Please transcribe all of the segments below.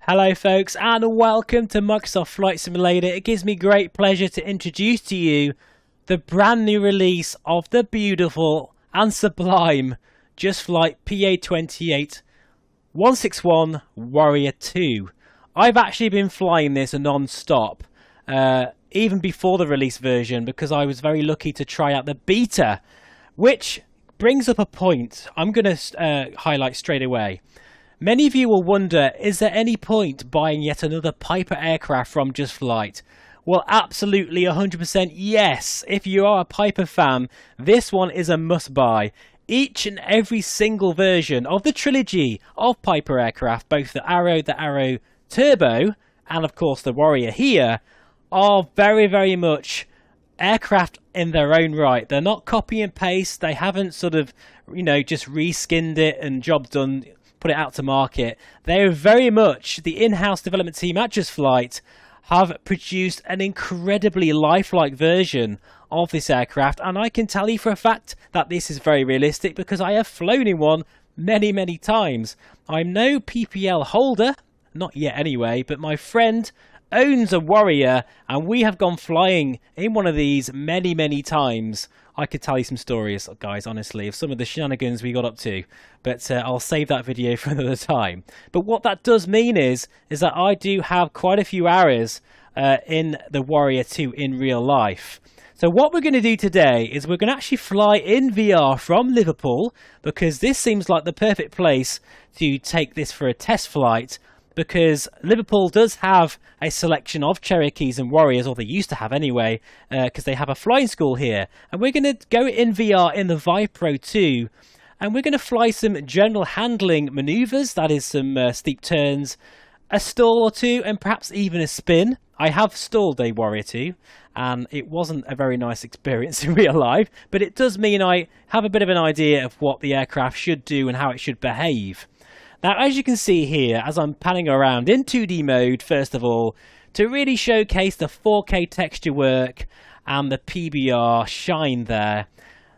Hello folks and welcome to Microsoft Flight Simulator. It gives me great pleasure to introduce to you the brand new release of the beautiful and sublime Just Flight PA-28 161 Warrior 2. I've actually been flying this non-stop even before the release version because I was very lucky to try out the beta, which brings up a point I'm going to highlight straight away. Many of you will wonder, is there any point buying yet another Piper aircraft from Just Flight? Well, absolutely 100% yes. If you are a Piper fan, this one is a must-buy. Each and every single version of the trilogy of Piper aircraft, both the Arrow Turbo, and of course the Warrior here, are very, very much aircraft in their own right. They're not copy and paste. They haven't sort of, just reskinned it and job done, put it out to market. They're very much, the in-house development team at Just Flight have produced an incredibly lifelike version of this aircraft, and I can tell you for a fact that this is very realistic because I have flown in one many times. I'm no PPL holder, not yet anyway, but my friend owns a Warrior and we have gone flying in one of these many times. I could tell you some stories, guys, honestly, of some of the shenanigans we got up to, but I'll save that video for another time. But what that does mean is that I do have quite a few hours in the Warrior 2 in real life. So what we're going to do today is we're going to actually fly in VR from Liverpool, because this seems like the perfect place to take this for a test flight, because Liverpool does have a selection of Cherokees and Warriors, or they used to have anyway, because they have a flying school here. And we're going to go in VR in the Vive Pro 2, and we're going to fly some general handling manoeuvres, that is some steep turns, a stall or two, and perhaps even a spin. I have stalled a Warrior 2, and it wasn't a very nice experience in real life, but it does mean I have a bit of an idea of what the aircraft should do and how it should behave. Now, as you can see here, as I'm panning around in 2D mode, first of all, to really showcase the 4K texture work and the PBR shine there,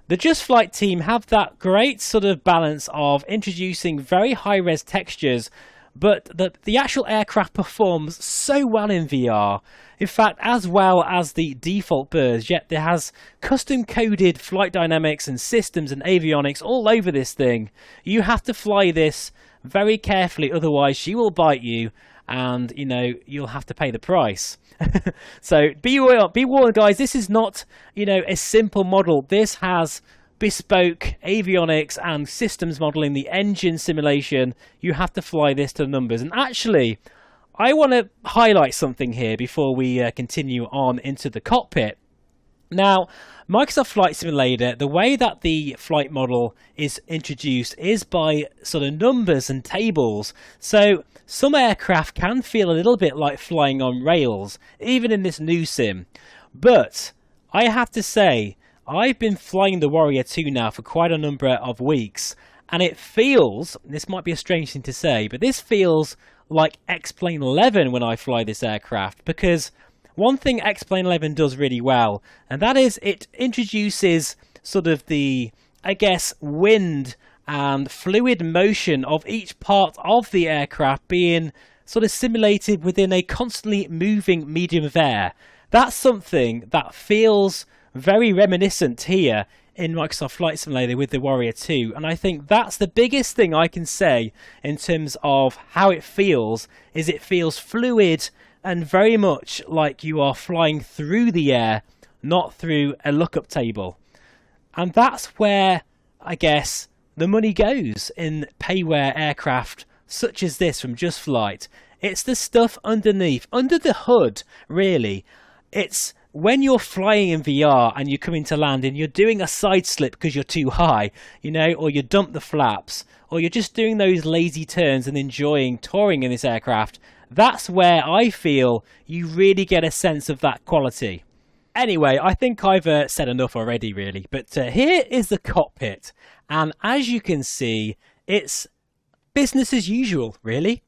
the Just Flight team have that great sort of balance of introducing very high-res textures, but the actual aircraft performs so well in VR. In fact, as well as the default birds, yet there has custom-coded flight dynamics and systems and avionics all over this thing. You have to fly this very carefully, otherwise she will bite you and you'll have to pay the price. So be warned, guys, this is not a simple model. This has bespoke avionics and systems modeling, the engine simulation. You have to fly this to the numbers. And actually, I want to highlight something here before we continue on into the cockpit. Now, Microsoft Flight Simulator, the way that the flight model is introduced is by sort of numbers and tables. So some aircraft can feel a little bit like flying on rails, even in this new sim. But I have to say, I've been flying the Warrior 2 now for quite a number of weeks, and it feels, this might be a strange thing to say, but this feels like X-Plane 11 when I fly this aircraft, because one thing X-Plane 11 does really well, and that is it introduces sort of the, I guess, wind and fluid motion of each part of the aircraft being sort of simulated within a constantly moving medium of air. That's something that feels very reminiscent here in Microsoft Flight Simulator with the Warrior 2, and I think that's the biggest thing I can say in terms of how it feels, is it feels fluid and very much like you are flying through the air, not through a lookup table. And that's where, I guess, the money goes in payware aircraft such as this from Just Flight. It's the stuff underneath, under the hood, really. It's when you're flying in VR and you're coming to land and you're doing a side slip because you're too high, or you dump the flaps, or you're just doing those lazy turns and enjoying touring in this aircraft. That's where I feel you really get a sense of that quality. Anyway, I think I've said enough already, really. But here is the cockpit. And as you can see, it's business as usual, really.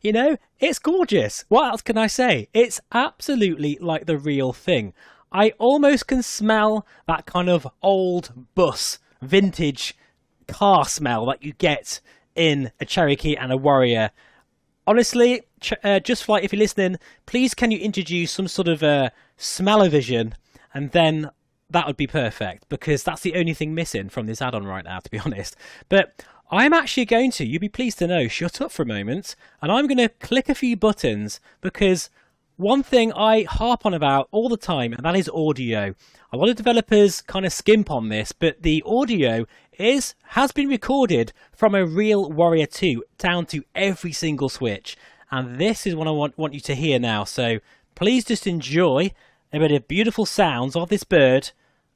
It's gorgeous. What else can I say? It's absolutely like the real thing. I almost can smell that kind of old bus, vintage car smell that you get in a Cherokee and a Warrior Honestly, just like if you're listening, please can you introduce some sort of smell-o-vision, and then that would be perfect, because that's the only thing missing from this add-on right now, to be honest. But I'm actually going to, you'll be pleased to know, shut up for a moment, and I'm going to click a few buttons, because one thing I harp on about all the time, and that is audio. A lot of developers kind of skimp on this, but the audio has been recorded from a real Warrior 2 down to every single switch. And this is what I want you to hear now. So please just enjoy a bit of beautiful sounds of this bird.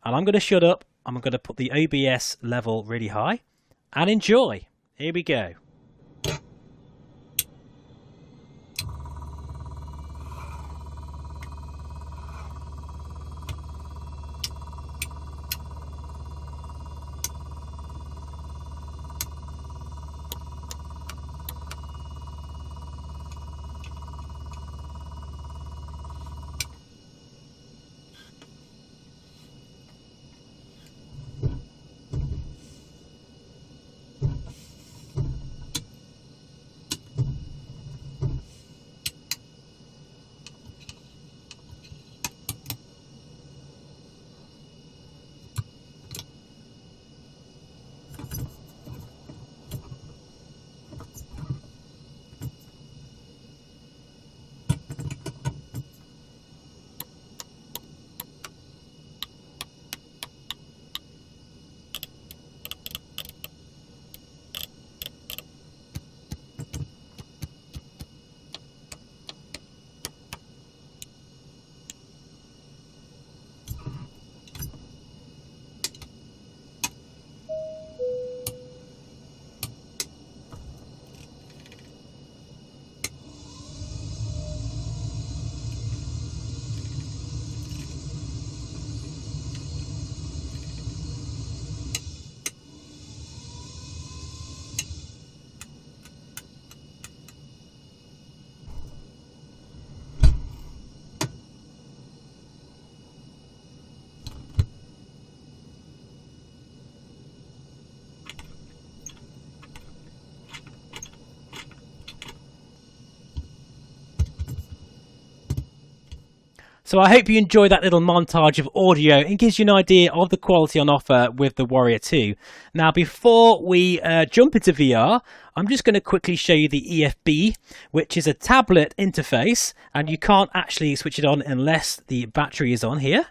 And I'm going to shut up. I'm going to put the OBS level really high and enjoy. Here we go. So I hope you enjoyed that little montage of audio. It gives you an idea of the quality on offer with the Warrior 2. Now, before we jump into VR, I'm just going to quickly show you the EFB, which is a tablet interface, and you can't actually switch it on unless the battery is on here.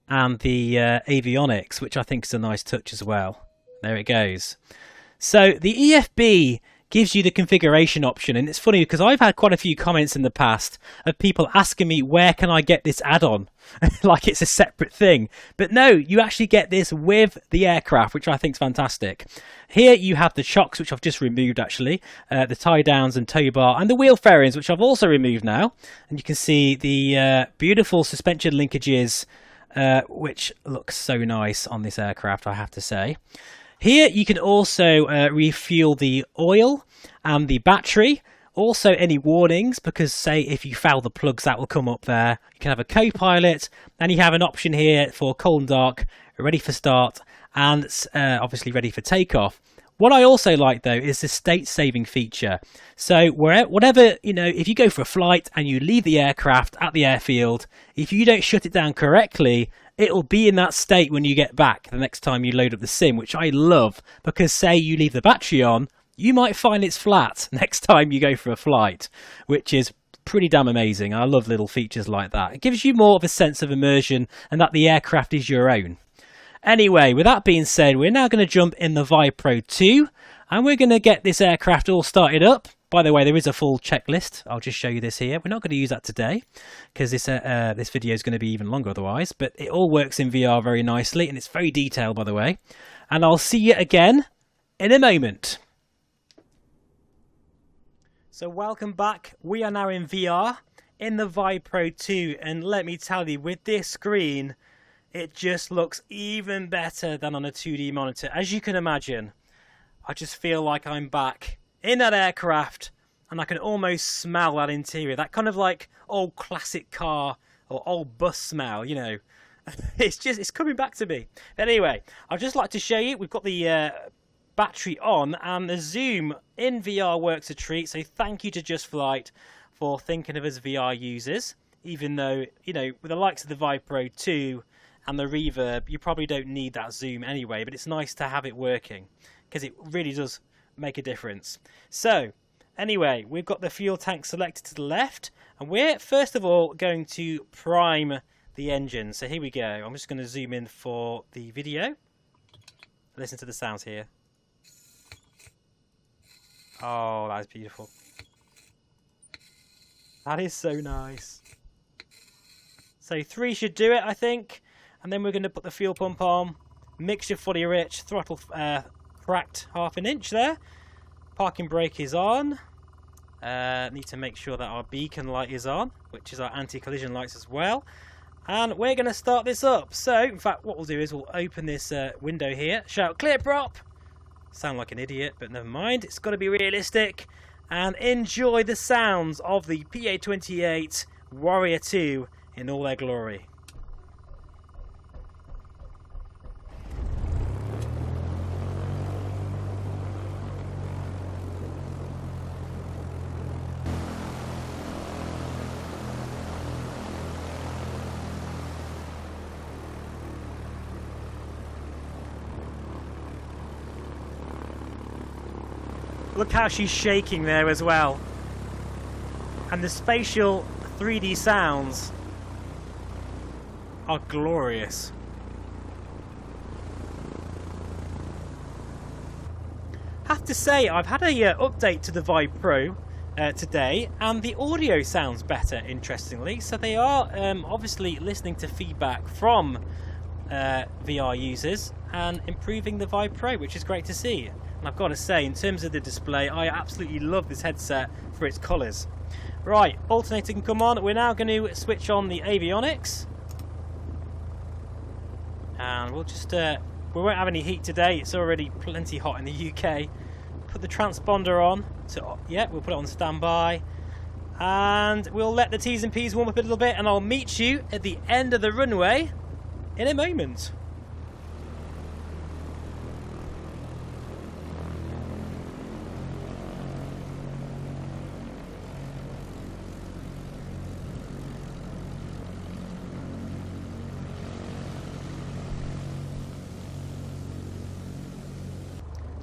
And the avionics, which I think is a nice touch as well. There it goes. So the EFB gives you the configuration option, and it's funny because I've had quite a few comments in the past of people asking me where can I get this add-on like it's a separate thing, but no, you actually get this with the aircraft, which I think is fantastic. Here you have the chocks, which I've just removed actually, the tie downs and tow bar, and the wheel fairings, which I've also removed now, and you can see the beautiful suspension linkages, which looks so nice on this aircraft, I have to say. Here you can also refuel the oil and the battery. Also any warnings, because say if you foul the plugs, that will come up there. You can have a co-pilot, and you have an option here for cold and dark, ready for start, and obviously ready for takeoff. What I also like though is the state saving feature. So whatever, you know, if you go for a flight and you leave the aircraft at the airfield, if you don't shut it down correctly, it'll be in that state when you get back the next time you load up the sim, which I love, because say you leave the battery on, you might find it's flat next time you go for a flight, which is pretty damn amazing. I love little features like that. It gives you more of a sense of immersion and that the aircraft is your own. Anyway, with that being said, we're now going to jump in the Vive Pro 2, and we're going to get this aircraft all started up. By the way, there is a full checklist. I'll just show you this here. We're not going to use that today because this video is going to be even longer otherwise, but it all works in VR very nicely, and it's very detailed, by the way. And I'll see you again in a moment. So welcome back. We are now in VR in the Vive Pro 2, and let me tell you, with this screen, it just looks even better than on a 2D monitor. As you can imagine, I just feel like I'm back in that aircraft, and I can almost smell that interior. That kind of like old classic car or old bus smell, you know. It's coming back to me. But anyway, I'd just like to show you, we've got the battery on, and the zoom in VR works a treat. So thank you to Just Flight for thinking of us VR users. Even though, you know, with the likes of the Vive Pro 2 and the Reverb, you probably don't need that zoom anyway, but it's nice to have it working because it really does make a difference. So anyway, we've got the fuel tank selected to the left, and we're first of all going to prime the engine. So here we go. I'm just going to zoom in for the video. Listen to the sounds here. Oh, that is beautiful. That is so nice. So 3 should do it, I think. And then we're going to put the fuel pump on. Mixture fully rich. Throttle cracked 1/2 inch there. Parking brake is on. Need to make sure that our beacon light is on, which is our anti-collision lights as well. And we're going to start this up. So, in fact, what we'll do is we'll open this window here. Shout, clear prop! Sound like an idiot, but never mind. It's got to be realistic. And enjoy the sounds of the PA28 Warrior 2 in all their glory. Look how she's shaking there as well. And the spatial 3D sounds are glorious. Have to say, I've had a update to the Vive Pro today, and the audio sounds better, interestingly. So they are obviously listening to feedback from VR users and improving the Vive Pro, which is great to see. And I've got to say, in terms of the display, I absolutely love this headset for its colours. Right, alternator can come on. We're now going to switch on the avionics. And we'll just, we won't have any heat today. It's already plenty hot in the UK. Put the transponder on. So, yeah, we'll put it on standby. And we'll let the T's and P's warm up a little bit. And I'll meet you at the end of the runway in a moment.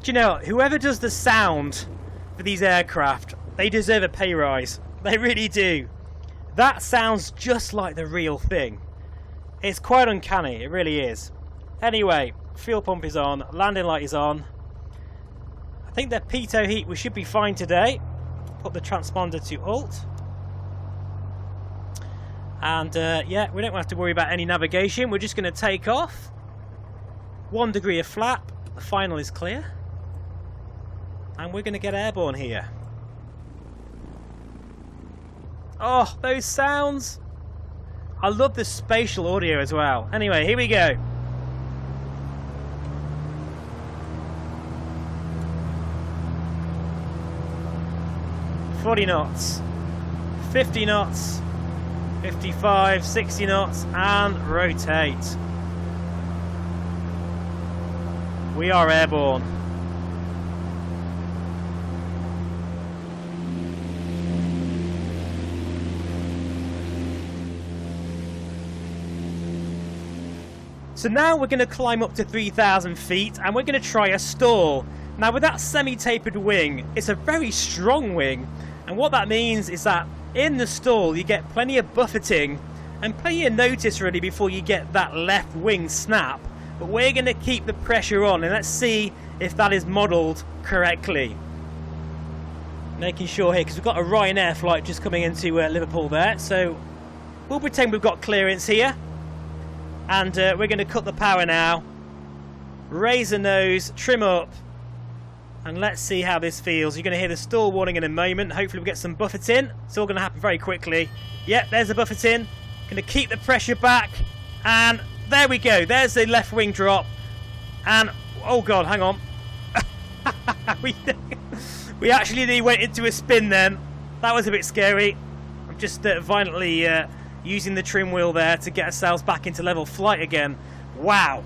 Do you know, whoever does the sound for these aircraft, they deserve a pay rise. They really do. That sounds just like the real thing. It's quite uncanny, it really is. Anyway, fuel pump is on, landing light is on. I think the pitot heat, we should be fine today. Put the transponder to alt. And yeah, we don't have to worry about any navigation. We're just going to take off. 1 degree of flap, the final is clear. And we're going to get airborne here. Oh, those sounds. I love the spatial audio as well. Anyway, here we go. $40 knots. 50 knots. 55, 60 knots. And rotate. We are airborne. So now we're going to climb up to 3,000 feet and we're going to try a stall. Now with that semi-tapered wing, it's a very strong wing, and what that means is that in the stall you get plenty of buffeting and plenty of notice really before you get that left wing snap. But we're going to keep the pressure on, and let's see if that is modelled correctly. Making sure here, because we've got a Ryanair flight just coming into Liverpool there, so we'll pretend we've got clearance here. And we're going to cut the power now, raise the nose, trim up, and let's see how this feels. You're going to hear the stall warning in a moment. Hopefully we'll get some buffeting. It's all going to happen very quickly. Yep, there's the buffeting. Going to keep the pressure back, and there we go. There's the left wing drop, and oh god, hang on. we actually went into a spin then. That was a bit scary. I'm just violently using the trim wheel there to get ourselves back into level flight again. Wow.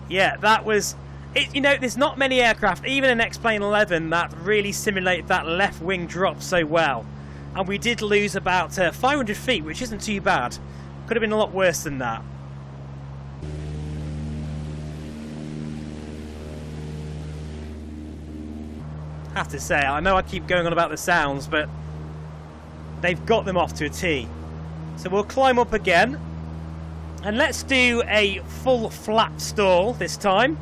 Yeah, that was You know, there's not many aircraft, even in X-Plane 11, that really simulate that left wing drop so well. And we did lose about 500 feet, which isn't too bad. Could have been a lot worse than that. I have to say, I know I keep going on about the sounds, but they've got them off to a T. So we'll climb up again. And let's do a full flap stall this time.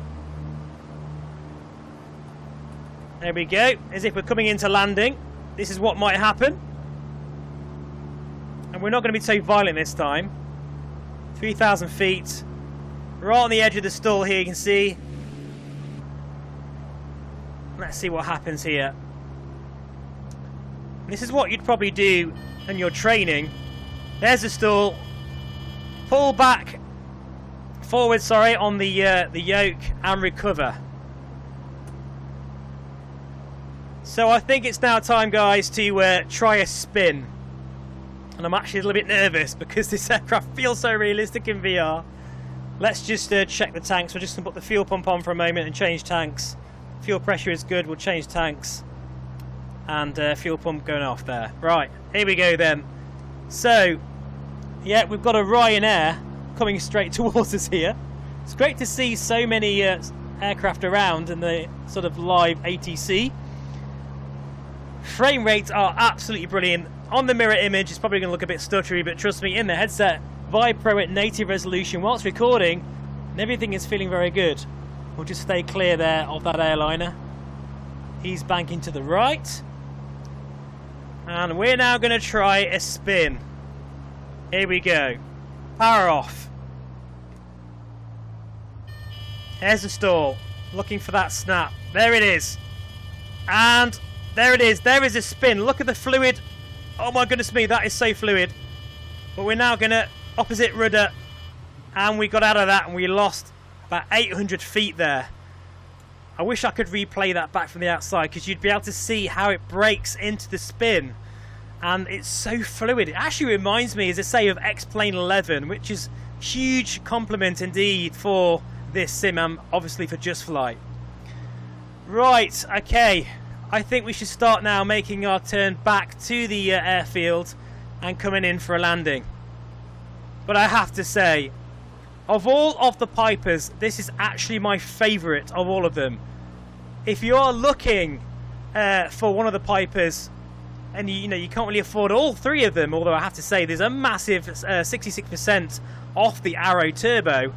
There we go, as if we're coming into landing. This is what might happen. And we're not going to be so violent this time. 3,000 feet. Right on the edge of the stall here, you can see. Let's see what happens here. This is what you'd probably do in your training. There's the stall. Pull back. Forward, sorry, on the yoke and recover. So I think it's now time, guys, to try a spin. And I'm actually a little bit nervous because this aircraft feels so realistic in VR. Let's just check the tanks. We're just going to put the fuel pump on for a moment and change tanks. Fuel pressure is good. We'll change tanks. And fuel pump going off there. Right, here we go then. So, yeah, we've got a Ryanair coming straight towards us here. It's great to see so many aircraft around in the sort of live ATC. Frame rates are absolutely brilliant. On the mirror image, it's probably going to look a bit stuttery, but trust me, in the headset, Vive Pro at native resolution whilst recording, and everything is feeling very good. We'll just stay clear there of that airliner. He's banking to the right. And we're now going to try a spin. Here we go. Power off. There's the stall. Looking for that snap. There it is. And there it is. There is a spin. Look at the fluid. Oh my goodness me, that is so fluid. But we're now going to opposite rudder. And we got out of that and we lost about 800 feet there. I wish I could replay that back from the outside because you'd be able to see how it breaks into the spin. And it's so fluid. It actually reminds me, as I say, of X-Plane 11, which is huge compliment indeed for this sim and obviously for Just Flight. Right, okay. I think we should start now making our turn back to the airfield and coming in for a landing. But I have to say, of all of the Pipers, this is actually my favourite of all of them. If you are looking for one of the Pipers, and you know you can't really afford all three of them, although I have to say there's a massive 66% off the Arrow Turbo,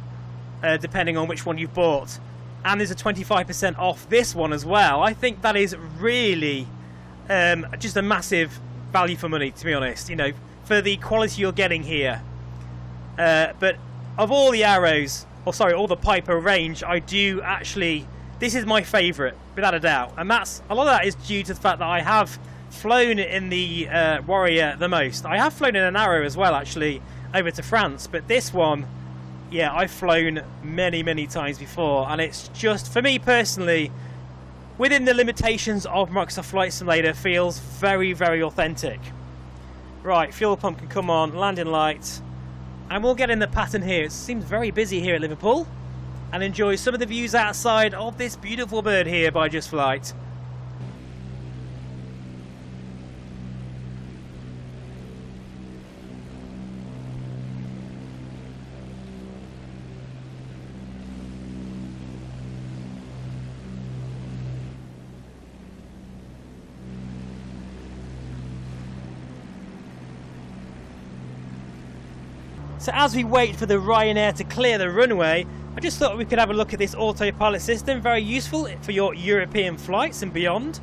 depending on which one you've bought. And there's a 25% off this one as well. I think that is really just a massive value for money, to be honest, you know, for the quality you're getting here. But of all the Arrows, or sorry, all the Piper range, I do actually, this is my favourite, without a doubt. And that's, a lot of that is due to the fact that I have flown in the Warrior the most. I have flown in an Arrow as well, actually, over to France. But this one, yeah, I've flown many, many times before. And it's just, for me personally, within the limitations of Microsoft Flight Simulator, feels very, very authentic. Right, fuel pump can come on, landing lights. And we'll get in the pattern here. It seems very busy here at Liverpool. And enjoy some of the views outside of this beautiful bird here by Just Flight. So as we wait for the Ryanair to clear the runway, I just thought we could have a look at this autopilot system. Very useful for your European flights and beyond.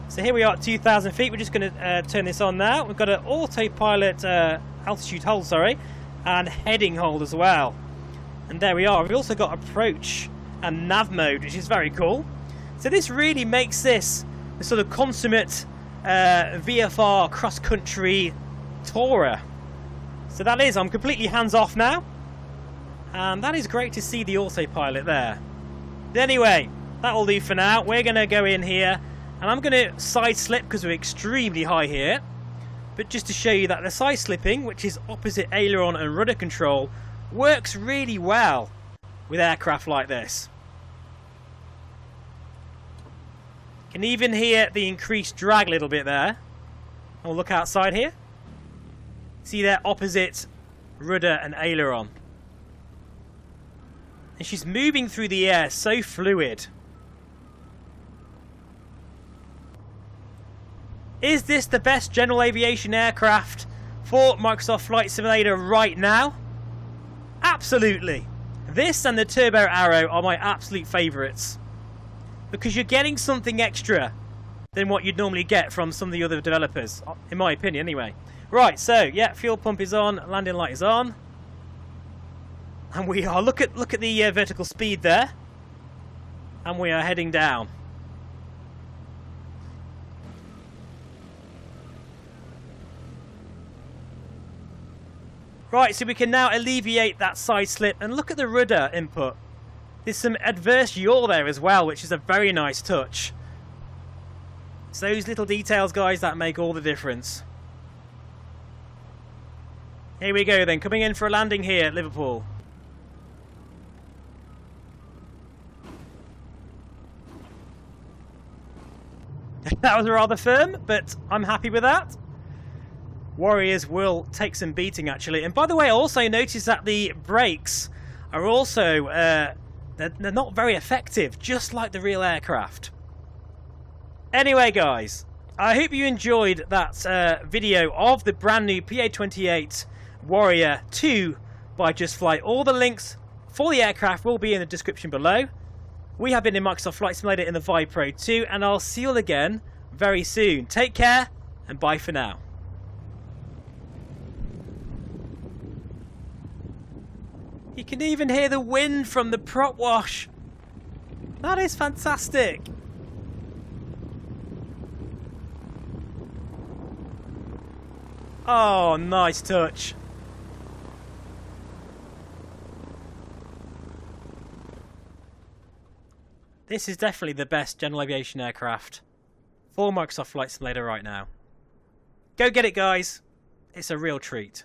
So here we are at 2,000 feet. We're just going to turn this on now. We've got an autopilot altitude hold, sorry, and heading hold as well. And there we are. We've also got approach and nav mode, which is very cool. So this really makes this the sort of consummate VFR cross-country tourer. So that is, I'm completely hands-off now. And that is great to see the autopilot there. But anyway, that'll do for now. We're going to go in here. And I'm going to side slip because we're extremely high here. But just to show you that the side slipping, which is opposite aileron and rudder control, works really well with aircraft like this. Can even hear the increased drag a little bit there. We'll look outside here. See there opposite rudder and aileron. And she's moving through the air, so fluid. Is this the best general aviation aircraft for Microsoft Flight Simulator right now? Absolutely. This and the Turbo Arrow are my absolute favourites. Because you're getting something extra than what you'd normally get from some of the other developers. In my opinion, anyway. Right, so, yeah, fuel pump is on, landing light is on. And we are, look at the vertical speed there. And we are heading down. Right, so we can now alleviate that side slip. And look at the rudder input. There's some adverse yaw there as well, which is a very nice touch. It's those little details, guys, that make all the difference. Here we go then, coming in for a landing here at Liverpool. That was rather firm, but I'm happy with that. Warriors will take some beating, actually. And by the way, I also noticed that the brakes are also, they're not very effective, just like the real aircraft. Anyway, guys, I hope you enjoyed that video of the brand new PA-28 Warrior 2 by Just Flight. All the links for the aircraft will be in the description below. We have been in Microsoft Flight Simulator in the Vive Pro 2, and I'll see you all again very soon. Take care, and bye for now. You can even hear the wind from the prop wash. That is fantastic. Oh, nice touch. This is definitely the best general aviation aircraft for Microsoft Flight Simulator right now. Go get it, guys. It's a real treat.